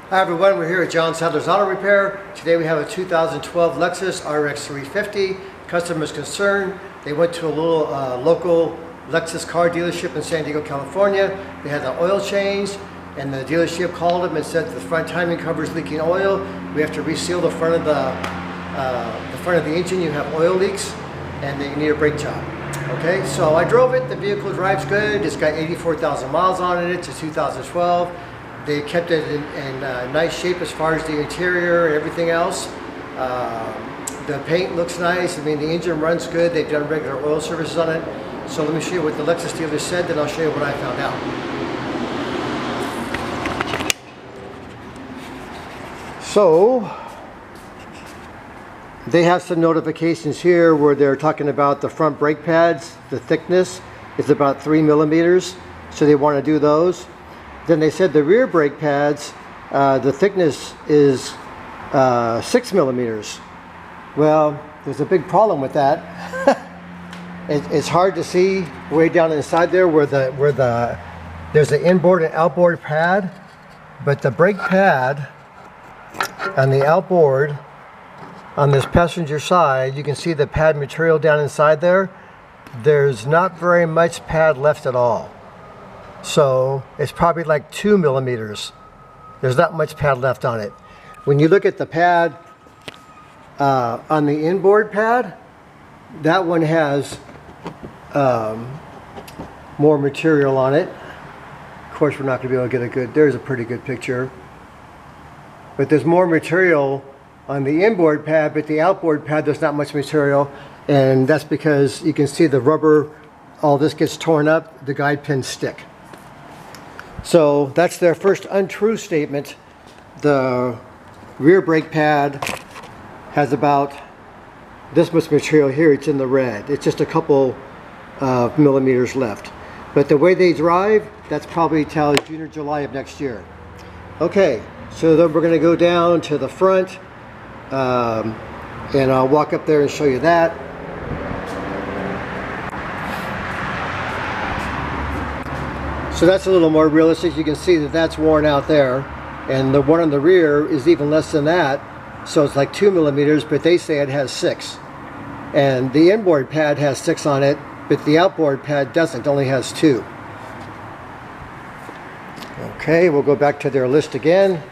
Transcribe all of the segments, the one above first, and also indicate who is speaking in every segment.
Speaker 1: Hi everyone, we're here at John Sadler's Auto Repair. Today we have a 2012 Lexus RX350. Customers concerned, they went to a little local Lexus car dealership in San Diego, California. They had the oil changed and the dealership called them and said the front timing cover is leaking oil. We have to reseal the front of the engine. You have oil leaks and then you need a brake job. Okay, so I drove it. The vehicle drives good. It's got 84,000 miles on it. It's a 2012. They kept it in nice shape as far as the interior and everything else. The paint looks nice. I mean, the engine runs good. They've done regular oil services on it. So let me show you what the Lexus dealer said, then I'll show you what I found out. So, they have some notifications here where they're talking about the front brake pads. The thickness is about 3 millimeters, so they want to do those. Then they said the rear brake pads, the thickness is 6 millimeters. Well, there's a big problem with that. It's hard to see way down inside there where there's an inboard and outboard pad, but the brake pad on the outboard on this passenger side, you can see the pad material down inside there. There's not very much pad left at all. So it's probably like 2 millimeters. There's not much pad left on it. When you look at the pad on the inboard pad, that one has more material on it. Of course, we're not going to be able to get a good, there's a pretty good picture. But there's more material on the inboard pad, but the outboard pad, there's not much material. And that's because you can see the rubber, all this gets torn up, the guide pins stick. So that's their first untrue statement. The rear brake pad has about this much material here. It's in the red. It's just a couple millimeters left. But the way they drive, that's probably till June or July of next year. Okay, so then we're going to go down to the front and I'll walk up there and show you that. So that's a little more realistic. You can see that that's worn out there, and the one on the rear is even less than that, so it's like 2 millimeters, but they say it has 6. And the inboard pad has 6 on it, but the outboard pad doesn't, only has 2. Okay, we'll go back to their list again.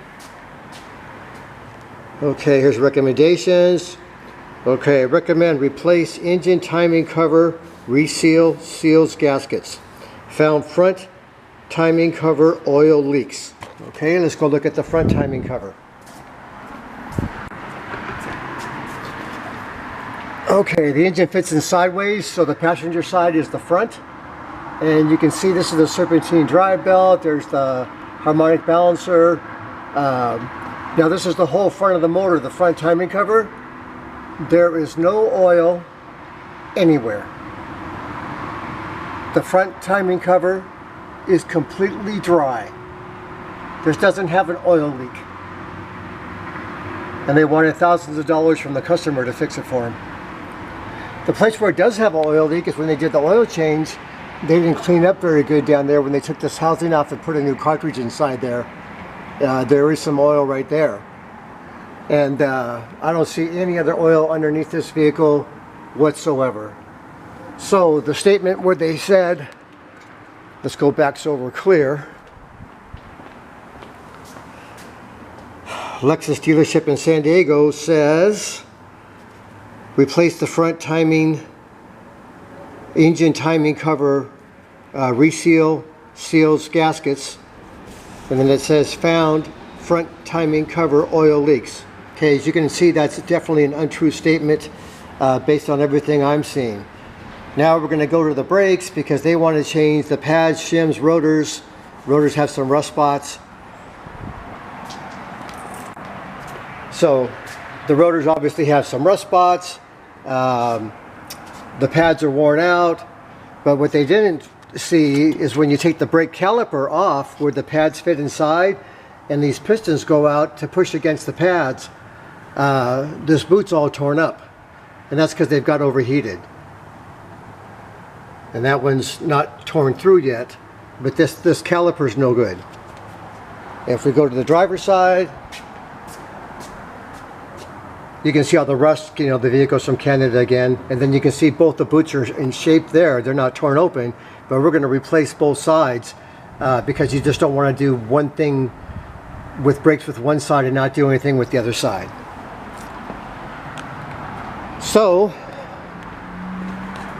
Speaker 1: Okay, here's recommendations. Okay, recommend replace engine timing cover, reseal, seals, gaskets. Found front timing cover oil leaks. Okay, let's go look at the front timing cover. Okay, the engine fits in sideways, so the passenger side is the front. And you can see this is the serpentine drive belt. There's the harmonic balancer. Now this is the whole front of the motor, the front timing cover. There is no oil anywhere. The front timing cover is completely dry. This doesn't have an oil leak. And they wanted thousands of dollars from the customer to fix it for them. The place where it does have an oil leak is when they did the oil change. They didn't clean up very good down there when they took this housing off and put a new cartridge inside there. There is some oil right there. And I don't see any other oil underneath this vehicle whatsoever. So the statement where they said, let's go back so we're clear. Lexus dealership in San Diego says, replace the front timing, engine timing cover, reseal, seals, gaskets. And then it says found front timing cover oil leaks. Okay, as you can see, that's definitely an untrue statement based on everything I'm seeing. Now we're going to go to the brakes because they want to change the pads, shims, rotors. Rotors have some rust spots. So the rotors obviously have some rust spots. The pads are worn out. But what they didn't see is when you take the brake caliper off where the pads fit inside and these pistons go out to push against the pads, this boot's all torn up. And that's because they've got overheated. And that one's not torn through yet, but this caliper's no good. If we go to the driver's side, you can see all the rust, you know, the vehicle's from Canada again, and then you can see both the boots are in shape there. They're not torn open, but we're going to replace both sides because you just don't want to do one thing with brakes with one side and not do anything with the other side. So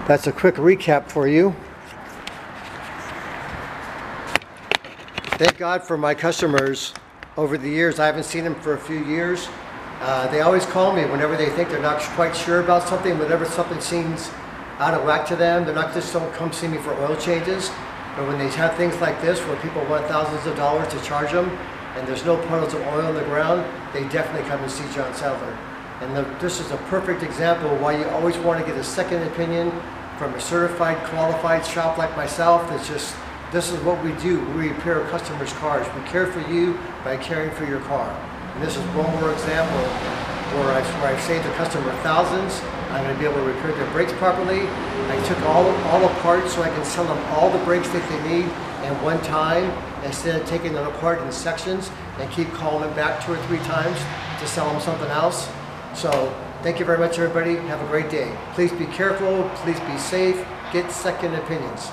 Speaker 1: that's a quick recap for you. Thank God for my customers over the years. I haven't seen them for a few years. They always call me whenever they think they're not quite sure about something, whenever something seems out of whack to them. They're not just don't come see me for oil changes, but when they have things like this where people want thousands of dollars to charge them and there's no puddles of oil on the ground, they definitely come and see John Sadler. And this is a perfect example of why you always want to get a second opinion from a certified, qualified shop like myself. It's just, this is what we do. We repair customers' cars. We care for you by caring for your car. And this is one more example where I've saved the customer thousands. I'm going to be able to repair their brakes properly. I took all apart so I can sell them all the brakes that they need at one time instead of taking them apart in sections and keep calling them back 2 or 3 times to sell them something else. So thank you very much, everybody. Have a great day. Please be careful. Please be safe. Get second opinions.